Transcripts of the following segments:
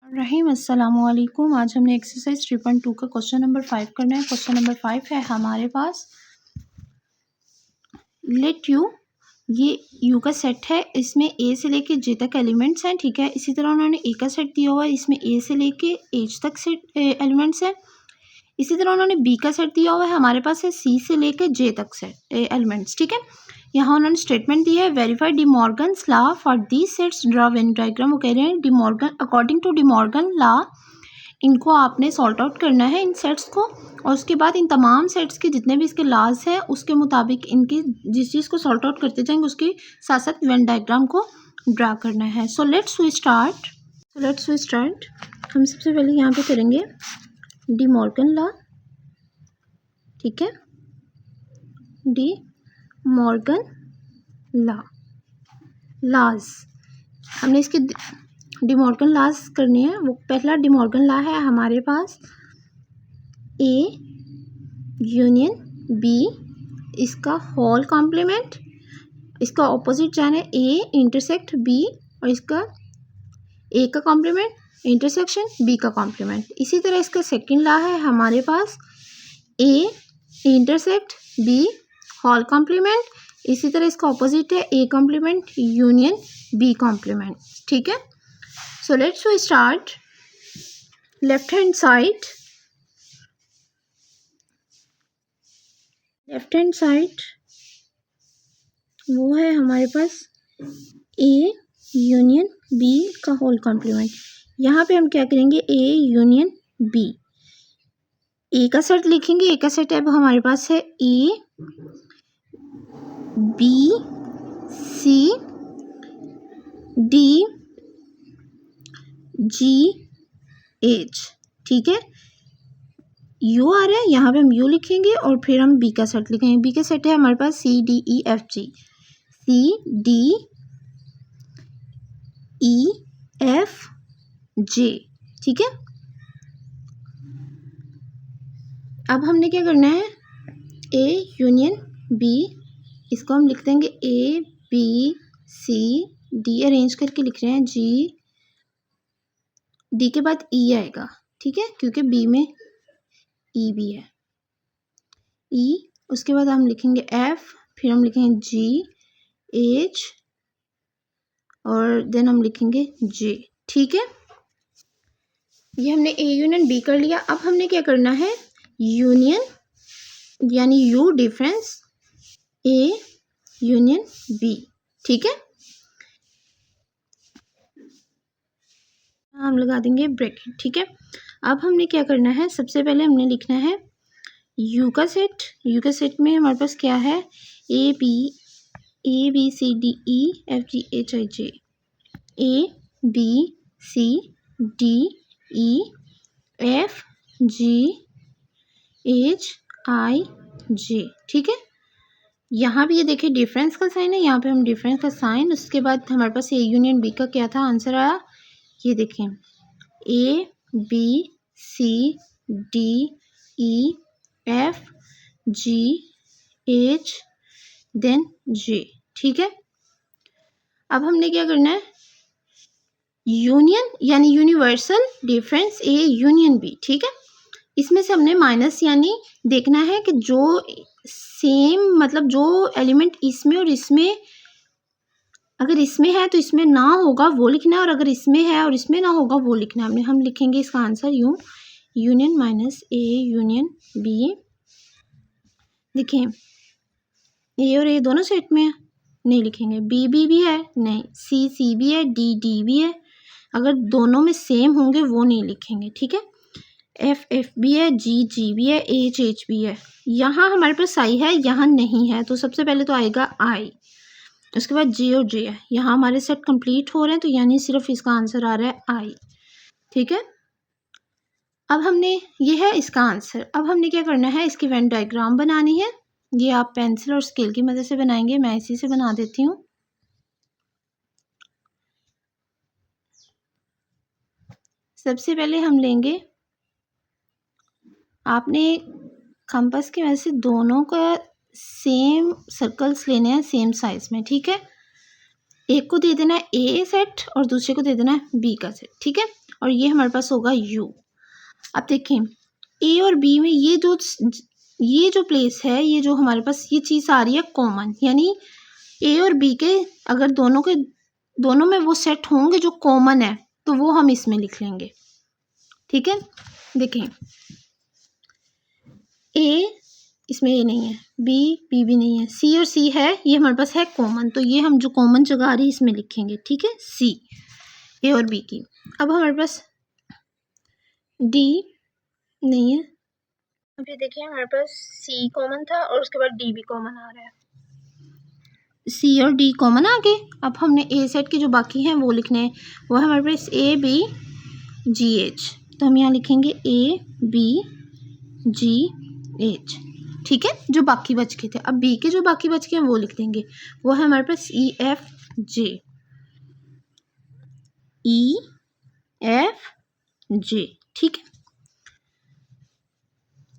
रहीम अस्सलामुअलैकुम। आज हमने एक्सरसाइज 3.2 का क्वेश्चन नंबर 5 करना है। क्वेश्चन नंबर 5 है हमारे पास, लेट यू, ये यू का सेट है, इसमें ए से लेके जे तक एलिमेंट्स हैं, ठीक है। इसी तरह उन्होंने ए का सेट दिया हुआ है, इसमें ए से लेके एच तक सेट एलिमेंट्स हैं। इसी तरह उन्होंने बी का सेट दिया हुआ है, हमारे पास है सी से लेके जे तक सेट एलिमेंट्स, ठीक है। यहाँ उन्होंने स्टेटमेंट दी है, verify De Morgan's law for these sets, draw Venn diagram. वो कह रहे हैं De Morgan, according to De Morgan law इनको आपने सॉल्ट आउट करना है इन सेट्स को, और उसके बाद इन तमाम सेट्स के जितने भी इसके लॉज हैं उसके मुताबिक इनकी जिस चीज़ को सॉल्ट आउट करते जाएंगे उसके साथ साथ वेन डायग्राम को ड्रा करना है। So let's we start. हम सबसे पहले यहाँ पे करेंगे डी मॉर्गन लॉ, ठीक है। डी मॉर्गन लॉज हमने इसके डी मॉर्गन लॉज करनी है। वो पहला डी मॉर्गन लॉ है हमारे पास, ए यूनियन बी, इसका होल कॉम्प्लीमेंट, इसका ऑपोजिट जाना है ए इंटरसेक्ट बी, और इसका ए का कॉम्प्लीमेंट इंटरसेक्शन बी का कॉम्प्लीमेंट। इसी तरह इसका सेकंड लॉ है हमारे पास, A intersect B whole complement, इसी तरह इसका ऑपोजिट है A complement union B complement, ठीक है। So let's we start. Left hand side वो है हमारे पास ए यूनियन बी का होल कॉम्प्लीमेंट। यहाँ पे हम क्या करेंगे, ए यूनियन बी, ए का सेट लिखेंगे। ए का सेट अब हमारे पास है A B C D G H, ठीक है। यू आ रहा है, यहाँ पे हम यू लिखेंगे और फिर हम बी का सेट लिखेंगे। बी का सेट है हमारे पास C D E F G, C D E F J, ठीक है। अब हमने क्या करना है, ए यूनियन बी, इसको हम लिख देंगे A B C D, arrange करके लिख रहे हैं, जी डी के बाद ई आएगा, ठीक है, क्योंकि बी में ई भी है, ई, उसके बाद हम लिखेंगे एफ, फिर हम लिखेंगे जी एच, और देन हम लिखेंगे जे, ठीक है। ये हमने ए यूनियन बी कर लिया। अब हमने क्या करना है, यूनियन यानी U difference A union B, ठीक है। हम लगा देंगे ब्रैकेट, ठीक है। अब हमने क्या करना है, सबसे पहले हमने लिखना है यू का सेट। यू के सेट में हमारे पास क्या है, A B C D E F G H I J, A B C D E F G H I J, ठीक है। यहाँ भी ये देखिए डिफरेंस का साइन है, यहाँ पे हम डिफरेंस का साइन, उसके बाद हमारे पास ए यूनियन बी का क्या था आंसर आया, ये देखें A B C D E F G H then J, ठीक है। अब हमने क्या करना है, यूनियन यानी universal difference A union B, ठीक है। इसमें से हमने माइनस यानी देखना है कि जो सेम, मतलब जो एलिमेंट इसमें और इसमें, अगर इसमें है तो इसमें ना होगा वो लिखना है, और अगर इसमें है और इसमें ना होगा वो लिखना है। हम लिखेंगे इसका answer U, union minus A union B. देखें ए और ए दोनों सेट में है, नहीं लिखेंगे। बी भी है, नहीं। सी भी है, डी भी है, अगर दोनों में सेम होंगे वो नहीं लिखेंगे, ठीक है। एफ भी है, जी भी है, एच भी है। यहाँ हमारे पास आई है, यहाँ नहीं है, तो सबसे पहले तो आएगा आई, उसके बाद जे और जे है। यहाँ हमारे सेट कंप्लीट हो रहे हैं, तो यानी सिर्फ इसका आंसर आ रहा है आई, ठीक है। अब हमने, ये है इसका आंसर। अब हमने क्या करना है, इसकी वेन डायग्राम बनानी है। ये आप पेंसिल और स्केल की मदद से बनाएंगे, मैं इसी से बना देती हूँ। सबसे पहले हम लेंगे, आपने कंपास की मदद से दोनों का सेम सर्कल्स लेने हैं सेम साइज में, ठीक है। एक को दे देना है ए सेट और दूसरे को दे देना है बी का सेट, ठीक है। और ये हमारे पास होगा यू। अब देखें ए और बी में ये जो प्लेस है, ये जो हमारे पास ये चीज़ आ रही है कॉमन, यानी ए और बी के अगर दोनों में वो सेट होंगे जो कॉमन है तो वो हम इसमें लिख लेंगे। ठीक है, देखें ए, इसमें ए नहीं है, बी भी नहीं है, सी और सी है, ये हमारे पास है कॉमन, तो ये हम जो कॉमन जगह आ रही है इसमें लिखेंगे। ठीक है, सी ए और बी की। अब हमारे पास डी नहीं है, अभी देखिए हमारे पास सी कॉमन था और उसके बाद डी भी कॉमन आ रहा है, सी और डी कॉमन आ गए। अब हमने ए सेट के जो बाकी हैं वो लिखने हैं, वो है हमारे पास ए बी जी एच, तो हम यहाँ लिखेंगे ए बी जी एच। ठीक है, जो बाकी बच गए थे, अब बी के जो बाकी बच गए हैं वो लिख देंगे, वो है हमारे पास ई एफ जे, ई एफ जे। ठीक है,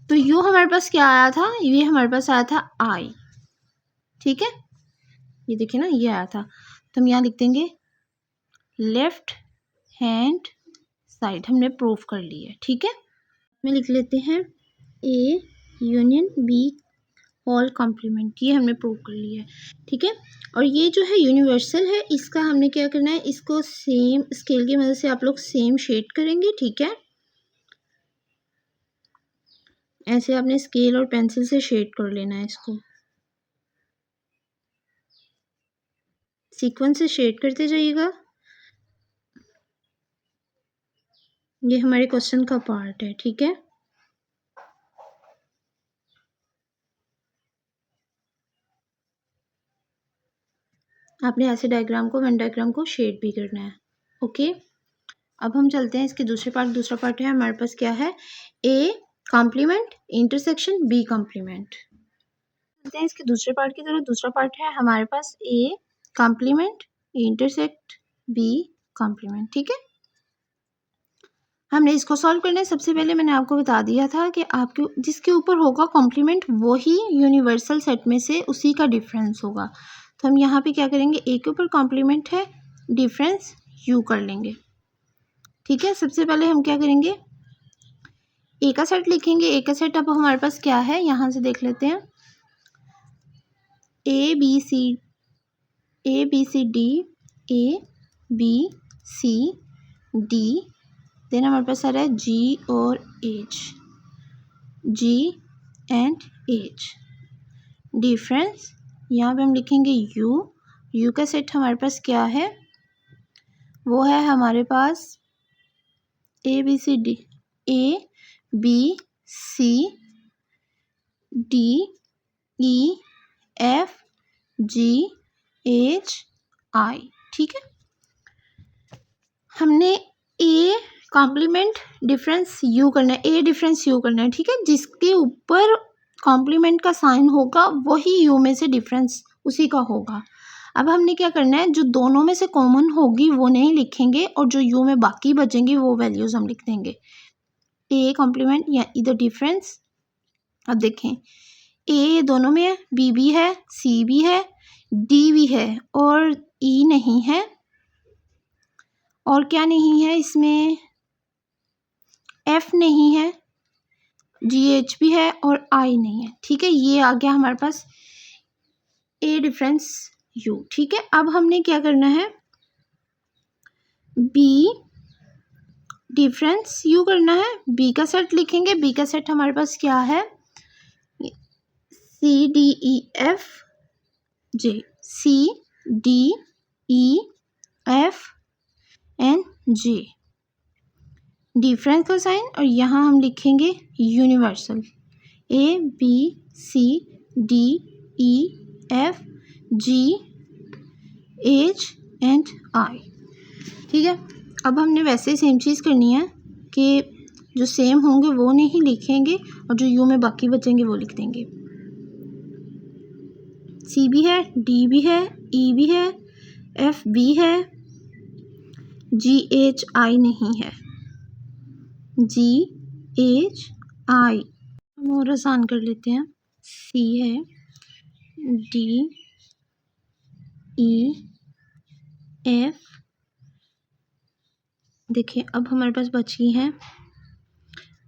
तो यू हमारे पास क्या आया था, ये हमारे पास आया था आई। ठीक है, ये देखिए ना, ये आया था, तो हम यहाँ लिख देंगे लेफ्ट हैंड साइड, हमने प्रूफ कर ली है। ठीक है, में लिख लेते हैं A union B whole complement, ये हमने प्रूव कर लिया है। ठीक है, और ये जो है यूनिवर्सल है, इसका हमने क्या करना है, इसको सेम स्केल की मदद से आप लोग सेम शेड करेंगे। ठीक है, ऐसे आपने स्केल और पेंसिल से शेड कर लेना है, इसको सीक्वेंस से शेड करते जाइएगा। ये हमारे क्वेश्चन का पार्ट है। ठीक है, आपने ऐसे डायग्राम को, वेन डायग्राम को शेड भी करना है। ओके, अब हम चलते हैं इसके दूसरे पार्ट। दूसरा पार्ट है हमारे पास क्या है, A complement intersection B complement. चलते हैं इसके दूसरे पार्ट की तरफ। दूसरा पार्ट है हमारे पास A complement intersect B complement. ठीक है, हमने इसको सॉल्व करना है। सबसे पहले मैंने आपको बता दिया था कि आपके जिसके ऊपर होगा कॉम्प्लीमेंट वही यूनिवर्सल सेट में से उसी का डिफरेंस होगा। तो हम यहाँ पे क्या करेंगे, ए के ऊपर कॉम्प्लीमेंट है, डिफरेंस यू कर लेंगे। ठीक है, सबसे पहले हम क्या करेंगे, ए का सेट लिखेंगे। ए का सेट अब हमारे पास क्या है, यहाँ से देख लेते हैं, A B C D, A B C D, then हमारे पास आ रहा है जी और H, G and H. Difference यहाँ पे हम लिखेंगे यू। यू का सेट हमारे पास क्या है, वो है हमारे पास A B C D, A B C D E F G H I. ठीक है, हमने ए कॉम्प्लीमेंट डिफरेंस यू करना है, ए डिफरेंस यू करना है। ठीक है, जिसके ऊपर कॉम्प्लीमेंट का साइन होगा वही यू में से डिफरेंस उसी का होगा। अब हमने क्या करना है, जो दोनों में से कॉमन होगी वो नहीं लिखेंगे और जो यू में बाकी बचेंगे वो वैल्यूज हम लिख देंगे। ए कॉम्प्लीमेंट या इधर डिफरेंस, अब देखें ए दोनों में है, बी भी है, सी भी है, डी भी है और ई नहीं है, और क्या नहीं है इसमें, एफ नहीं है, जी एच भी है और आई नहीं है। ठीक है, ये आ गया हमारे पास ए डिफरेंस यू। ठीक है, अब हमने क्या करना है, बी डिफरेंस यू करना है। बी का सेट लिखेंगे। बी का सेट हमारे पास क्या है, C D E F J, C D E F N J, difference का साइन, और यहाँ हम लिखेंगे universal, A B C D E F G H and I. ठीक है, अब हमने वैसे ही सेम चीज़ करनी है कि जो सेम होंगे वो नहीं लिखेंगे और जो यू में बाकी बचेंगे वो लिख देंगे। सी भी है, डी भी है, ई भी है, एफ भी है, जी एच आई नहीं है, जी एच आई। हम और आसान कर लेते हैं, सी है, डी ई एफ देखिए अब हमारे पास बची हैं,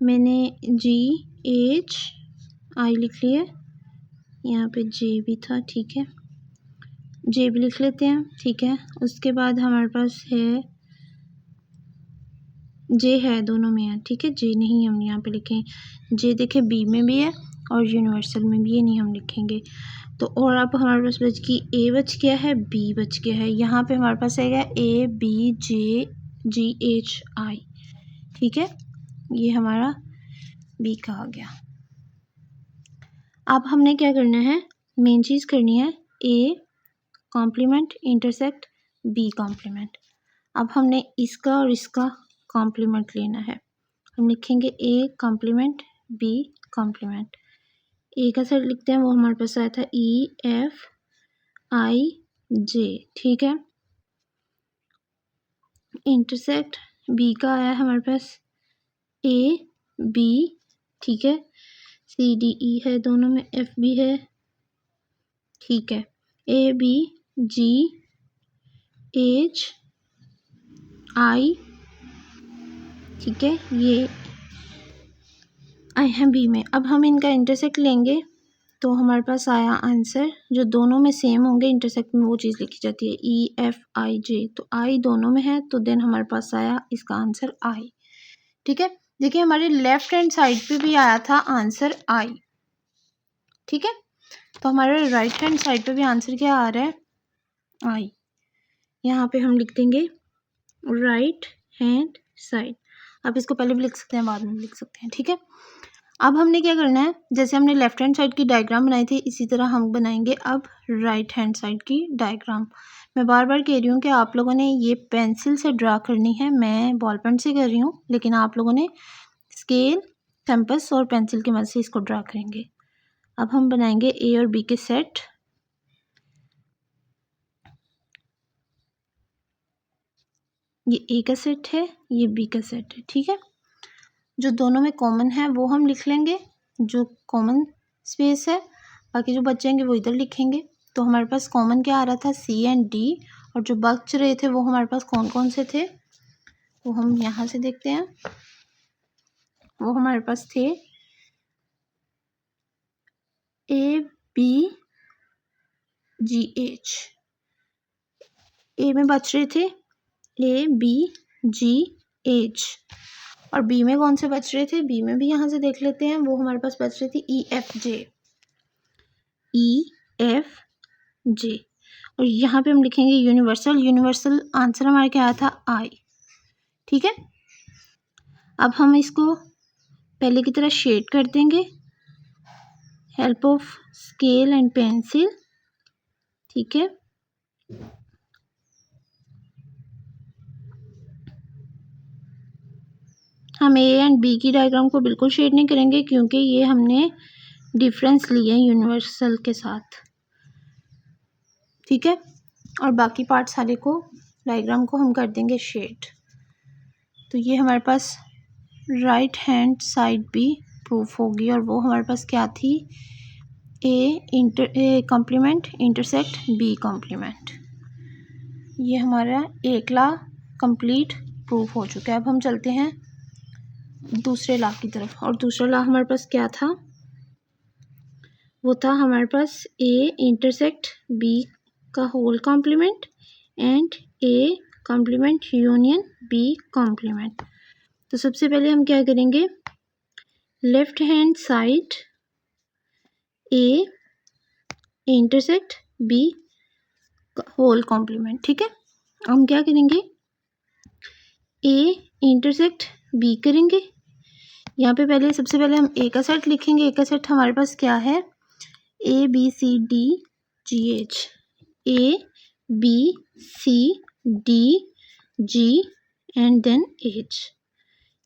मैंने GHI लिख लिया, यहाँ पे J भी था, ठीक है, J भी लिख लेते हैं, ठीक है। उसके बाद हमारे पास है J है, दोनों में है, ठीक है, J नहीं हम यहाँ पे लिखें, J देखिए B में भी है और यूनिवर्सल में भी, ये नहीं हम लिखेंगे। तो और अब हमारे पास बच गई A बच गया है, B बच गया है, यहाँ पे हमारे पास आएगा ABJGHI, ठीक है, ये हमारा B का आ गया। अब हमने क्या करना है, मेन चीज़ करनी है A complement intersect B complement. अब हमने इसका और इसका कॉम्प्लीमेंट लेना है, हम लिखेंगे A complement B complement. A का सेट लिखते हैं, वो हमारे पास आया था EFIJ, ठीक है। इंटरसेक्ट B का आया हमारे पास AB, ठीक है, CDE है, दोनों में F भी है, ठीक है, ABGHI, ठीक है, ये आए हैं B में। अब हम इनका इंटरसेक्ट लेंगे तो हमारे पास आया आंसर, जो दोनों में सेम होंगे इंटरसेक्ट में वो चीज़ लिखी जाती है EFIJ, तो I दोनों में है तो देन हमारे पास आया इसका आंसर I, ठीक है। देखिए हमारे लेफ्ट हैंड साइड पे भी आया था आंसर I, ठीक है, तो हमारे राइट हैंड साइड पे भी आंसर क्या आ रहा है, I। यहाँ पे हम लिख देंगे राइट हैंड साइड, आप इसको पहले भी लिख सकते हैं, बाद में भी लिख सकते हैं, ठीक है। अब हमने क्या करना है, जैसे हमने लेफ्ट हैंड साइड की डायग्राम बनाई थी इसी तरह हम बनाएंगे अब राइट हैंड साइड की डायग्राम। मैं बार बार कह रही हूँ कि आप लोगों ने ये पेंसिल से ड्रा करनी है, मैं बॉल पेन से कर रही हूँ, लेकिन आप लोगों ने स्केल, कंपास और पेंसिल की मदद से इसको ड्रा करेंगे। अब हम बनाएंगे A और B के सेट, ये A का सेट है, ये B का सेट है, ठीक है। जो दोनों में कॉमन है वो हम लिख लेंगे, जो कॉमन स्पेस है, बाकी जो बच जाएंगे वो इधर लिखेंगे। तो हमारे पास कॉमन क्या आ रहा था, C एंड D, और जो बच रहे थे वो हमारे पास कौन कौन से थे, वो हम यहाँ से देखते हैं। वो हमारे पास थे ABGH, A में बच रहे थे ABGH, और B में कौन से बच रहे थे, B में भी यहाँ से देख लेते हैं, वो हमारे पास बच रही थी EFJ, और यहाँ पे हम लिखेंगे यूनिवर्सल, यूनिवर्सल आंसर हमारे क्या आया था I, ठीक है। अब हम इसको पहले की तरह शेड कर देंगे, help of scale and pencil, ठीक है। हम A एंड B की डायग्राम को बिल्कुल शेड नहीं करेंगे क्योंकि ये हमने डिफरेंस लिए हैं यूनिवर्सल के साथ, ठीक है, और बाकी पार्ट सारे को डायग्राम को हम कर देंगे शेड। तो ये हमारे पास राइट हैंड साइड भी प्रूफ होगी, और वो हमारे पास क्या थी, A complement intersect B complement. ये हमारा एकला कंप्लीट प्रूफ हो चुका है। अब हम चलते हैं दूसरे लॉ की तरफ, और दूसरा लॉ हमारे पास क्या था, वो था हमारे पास A इंटरसेक्ट B का whole complement and A complement union B complement. तो सबसे पहले हम क्या करेंगे, left hand side A intersect B whole complement, ठीक है। हम क्या करेंगे, A इंटरसेक्ट B करेंगे, यहाँ पे पहले सबसे पहले हम A का सेट लिखेंगे। A का सेट हमारे पास क्या है, ABCDGH, ABCDG and then H।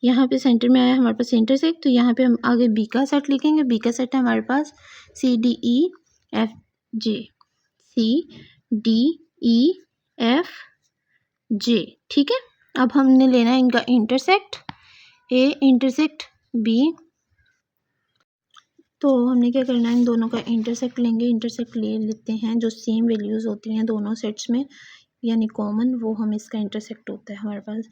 यहाँ पे सेंटर में आया हमारे पास इंटरसेक्ट, तो यहाँ पे हम आगे B का सेट लिखेंगे। B का सेट है हमारे पास CDEFJ, CDEFJ, ठीक है। अब हमने लेना है इनका इंटरसेक्ट, A इंटरसेक्ट B, तो हमने क्या करना है, इन दोनों का इंटरसेक्ट लेंगे। इंटरसेक्ट ले लेते हैं, जो सेम वैल्यूज़ होती हैं दोनों सेट्स में यानी कॉमन, वो हम इसका इंटरसेक्ट होता है हमारे पास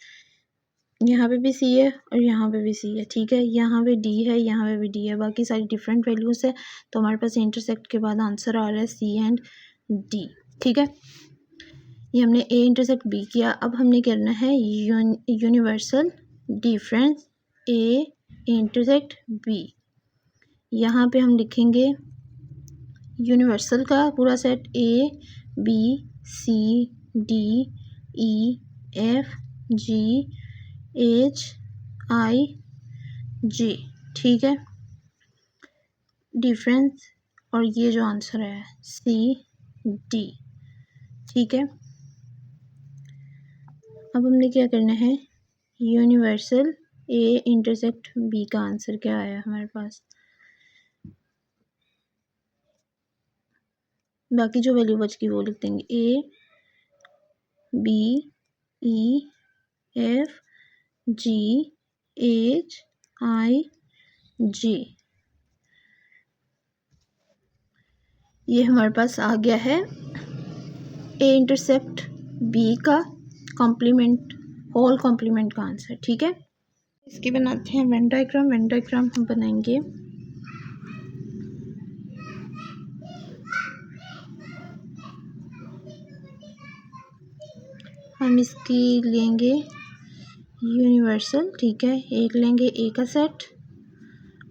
यहाँ पे भी सी है और यहाँ पे भी सी है, ठीक है। यहाँ पे डी है, यहाँ पे भी डी है, बाकी सारी डिफरेंट वैल्यूज़ है। तो हमारे पास इंटरसेक्ट के बाद आंसर आ रहा है सी एंड डी, ठीक है। ये हमने ए इंटरसेक्ट बी किया। अब हमने करना है universal difference A intersect B. यहाँ पे हम लिखेंगे यूनिवर्सल का पूरा set A B C D E F G H I G, ठीक है। डिफरेंस और ये जो आंसर है सी डी, ठीक है। अब हमने क्या करना है, यूनिवर्सल ए इंटरसेक्ट बी का आंसर क्या आया हमारे पास। बाकी जो वैल्यू बच गई वो लिख देंगे A B E F G H I G. ये हमारे पास आ गया है ए इंटरसेक्ट बी का कॉम्प्लीमेंट, होल कॉम्प्लीमेंट का आंसर, ठीक है। इसकी बनाते हैं वेन डायग्राम। वेन डायग्राम हम बनाएंगे हम इसकी लेंगे यूनिवर्सल, ठीक है। एक लेंगे ए का सेट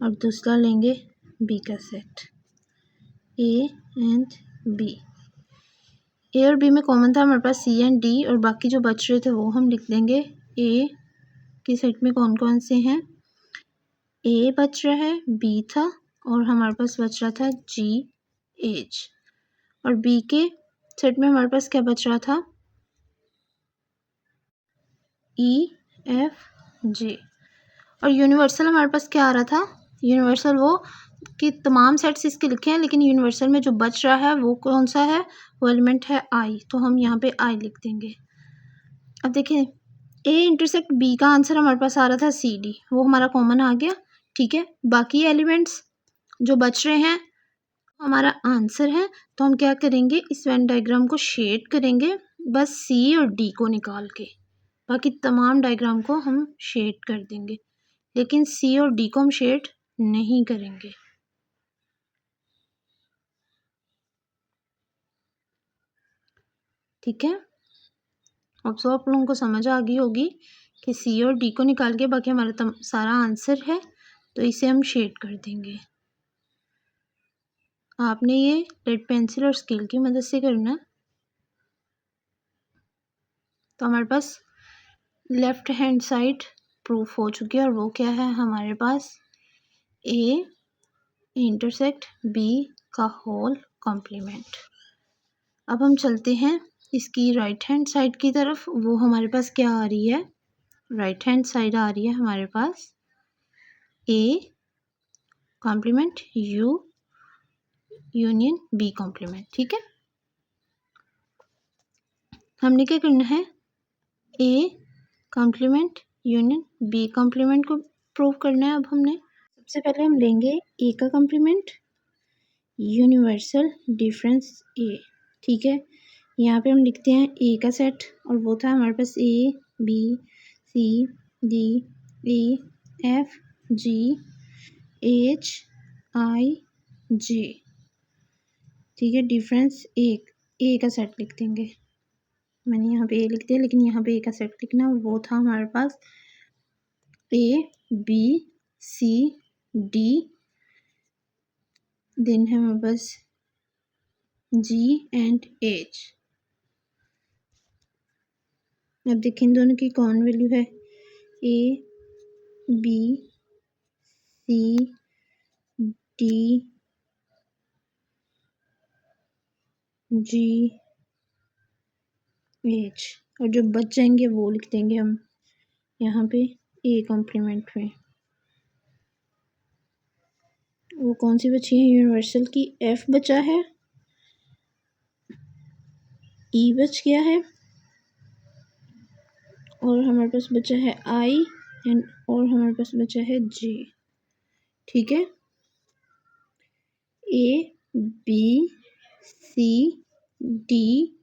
और दूसरा लेंगे बी का सेट, ए एंड बी। ए और बी में कॉमन था हमारे पास सी एंड डी, और बाकी जो बच रहे थे वो हम लिख देंगे। ए के सेट में कौन कौन से हैं, ए बच रहा है, बी था और हमारे पास बच रहा था जी एच। और बी के सेट में हमारे पास क्या बच रहा था, ई एफ जे। और यूनिवर्सल हमारे पास क्या आ रहा था, यूनिवर्सल वो कि तमाम सेट्स इसके लिखे हैं, लेकिन यूनिवर्सल में जो बच रहा है वो कौन सा है, वो एलिमेंट है आई, तो हम यहाँ पे आई लिख देंगे। अब देखिए ए इंटरसेक्ट बी का आंसर हमारे पास आ रहा था सी डी, वो हमारा कॉमन आ गया, ठीक है। बाकी एलिमेंट्स जो बच रहे हैं हमारा आंसर है, तो हम क्या करेंगे, इस वेन डायग्राम को शेड करेंगे बस सी और डी को निकाल के, बाकी तमाम डायग्राम को हम शेड कर देंगे, लेकिन सी और डी को हम शेड नहीं करेंगे। ठीक है, अब तो आप लोगों को समझ आ गई होगी कि सी और डी को निकाल के बाकी हमारा सारा आंसर है, तो इसे हम शेड कर देंगे। आपने ये रेड पेंसिल और स्केल की मदद से करना। तो हमारे पास लेफ्ट हैंड साइड प्रूफ हो चुकी है, और वो क्या है हमारे पास, ए इंटरसेक्ट बी का होल कॉम्प्लीमेंट। अब हम चलते हैं इसकी राइट हैंड साइड की तरफ। वो हमारे पास क्या आ रही है, राइट हैंड साइड आ रही है हमारे पास A complement U union B complement, ठीक है। हमने क्या करना है, A complement union B complement को प्रूव करना है। अब हमने सबसे पहले हम लेंगे ए का कॉम्प्लीमेंट, यूनिवर्सल डिफरेंस ए, ठीक है। यहाँ पे हम लिखते हैं ए का सेट, और वो था हमारे पास A B C D E F G H I J, ठीक है। डिफरेंस ए का सेट लिख देंगे, मैंने यहाँ पे ए लिख दिया, लेकिन यहाँ पे ए का सेट लिखना, वो था हमारे पास A B C D, then है हमारे पास जी एंड एच। अब देखिए इन दोनों की कौन वैल्यू है, A B C D G H, और जो बच जाएंगे वो लिख देंगे हम यहाँ पे ए कॉम्प्लीमेंट में। वो कौन सी बची है, यूनिवर्सल की एफ बचा है, ई बच गया है, और हमारे पास बचा है आई एंड, और हमारे पास बचा है जे, ठीक है। A B C D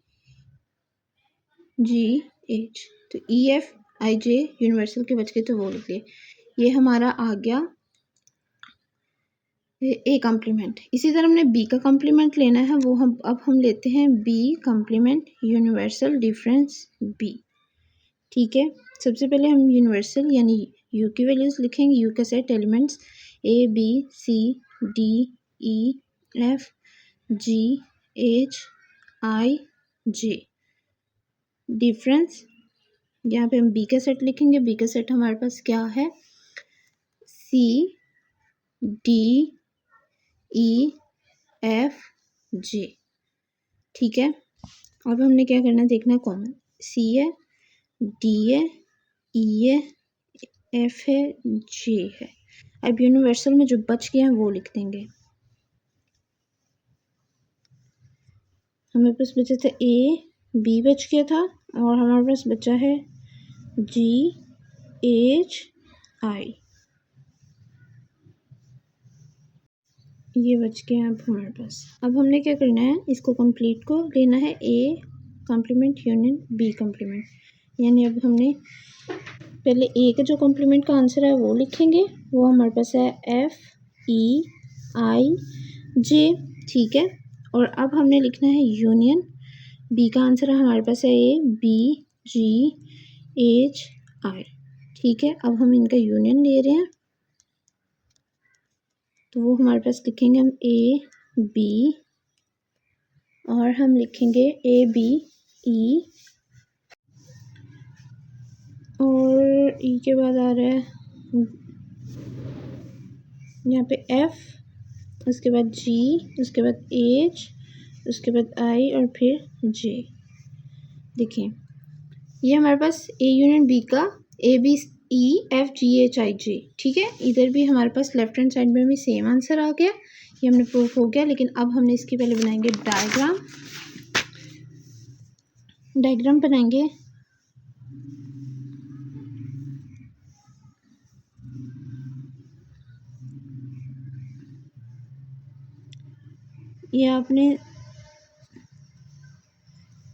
G H, तो E F I J universal के बच गए तो वो लिख दिए। ये हमारा आ गया ए कॉम्प्लीमेंट। इसी तरह हमने बी का कॉम्प्लीमेंट लेना है, वो हम लेते हैं B complement universal difference B. ठीक है, सबसे पहले हम यूनिवर्सल यानी यू की वैल्यूज़ लिखेंगे। यू का set elements A B C D E F G H I J. Difference यहाँ पे हम बी का सेट लिखेंगे। बी का सेट हमारे पास क्या है, C D E F J. ठीक है, अब हमने क्या करना है, देखना कौन सी है, डी है, ई है, एफ है, जे है। अब यूनिवर्सल में जो बच गए हैं वो लिख देंगे। हमारे पास बचा था ए बी बच गया था और हमारे पास बचा है जी एच आई, ये बच गया अब हमारे पास। अब हमने क्या करना है, इसको कंप्लीट को लेना है A complement union B complement. यानी अब हमने पहले ए का जो कॉम्प्लीमेंट का आंसर है वो लिखेंगे, वो हमारे पास है एफ ई आई जे। ठीक है, और अब हमने लिखना है यूनियन बी का आंसर हमारे पास है A B ji H I. ठीक है, अब हम इनका यूनियन ले रहे हैं, तो वो हमारे पास लिखेंगे हम ए बी और हम लिखेंगे ए बी ई और ई के बाद आ रहा है यहाँ पे एफ, उसके बाद जी, उसके बाद एच, उसके बाद आई और फिर जे। देखिए ये हमारे पास ए यूनियन बी का A B E F G H I J. ठीक है, इधर भी हमारे पास लेफ्ट हैंड साइड में भी सेम आंसर आ गया, ये हमने प्रूफ हो गया। लेकिन अब हमने इसके पहले बनाएंगे डायग्राम। डायग्राम बनाएंगे, ये आपने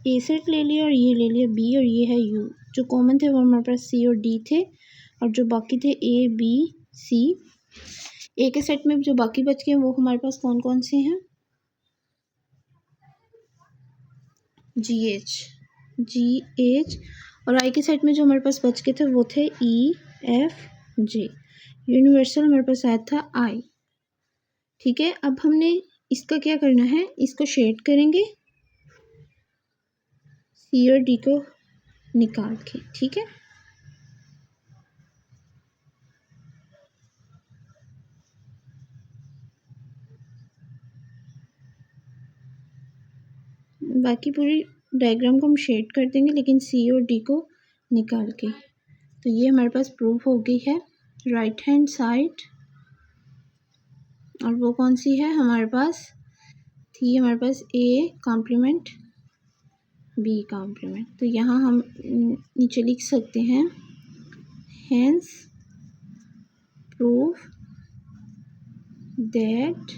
ए सेट ले लिया और ये ले लिया बी और ये है यू। जो कॉमन थे वो हमारे पास सी और डी थे और जो बाकी थे ए बी सी। ए के सेट में जो बाकी बच गए वो हमारे पास कौन कौन से हैं, जी एच और आई के सेट में जो हमारे पास बच गए थे वो थे ई एफ जे। यूनिवर्सल हमारे पास आया था आई। ठीक है, अब हमने इसका क्या करना है, इसको शेड करेंगे सी और डी को निकाल के। ठीक है, बाकी पूरी डायग्राम को हम शेड कर देंगे लेकिन सी और डी को निकाल के। तो ये हमारे पास प्रूफ हो गई है राइट हैंड साइड, और वो कौन सी है हमारे पास थी, हमारे पास ए कॉम्प्लीमेंट बी कॉम्प्लीमेंट। तो यहाँ हम नीचे लिख सकते हैं hence proof that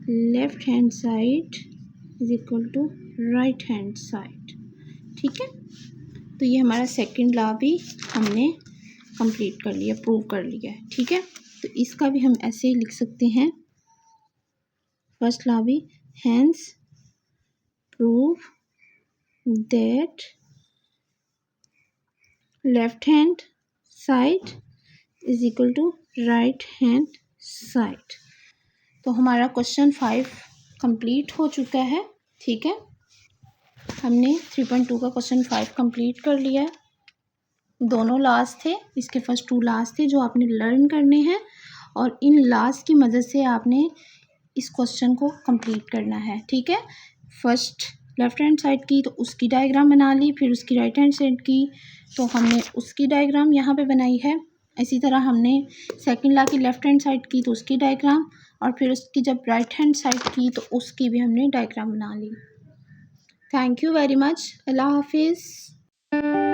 left hand side is equal to right hand side. ठीक है, तो ये हमारा सेकंड लॉ भी हमने कंप्लीट कर लिया, प्रूव कर लिया है। ठीक है, तो इसका भी हम ऐसे ही लिख सकते हैं, फर्स्ट लॉ भी hence prove that left hand side is equal to right hand side. तो हमारा क्वेश्चन 5 कंप्लीट हो चुका है। ठीक है, हमने 3.2 का क्वेश्चन 5 कंप्लीट कर लिया है। दोनों लास्ट थे, इसके फर्स्ट 2 लास्ट थे जो आपने लर्न करने हैं और इन लास्ट की मदद से आपने इस क्वेश्चन को कंप्लीट करना है। ठीक है, फर्स्ट लेफ्ट हैंड साइड की तो उसकी डायग्राम बना ली, फिर उसकी राइट हैंड साइड की तो हमने उसकी डायग्राम यहाँ पे बनाई है। इसी तरह हमने सेकंड लॉ की लेफ्ट हैंड साइड की तो उसकी डायग्राम, और फिर उसकी जब राइट हैंड साइड की तो उसकी भी हमने डायग्राम बना ली। थैंक यू वेरी मच, अल्लाह हाफिज़।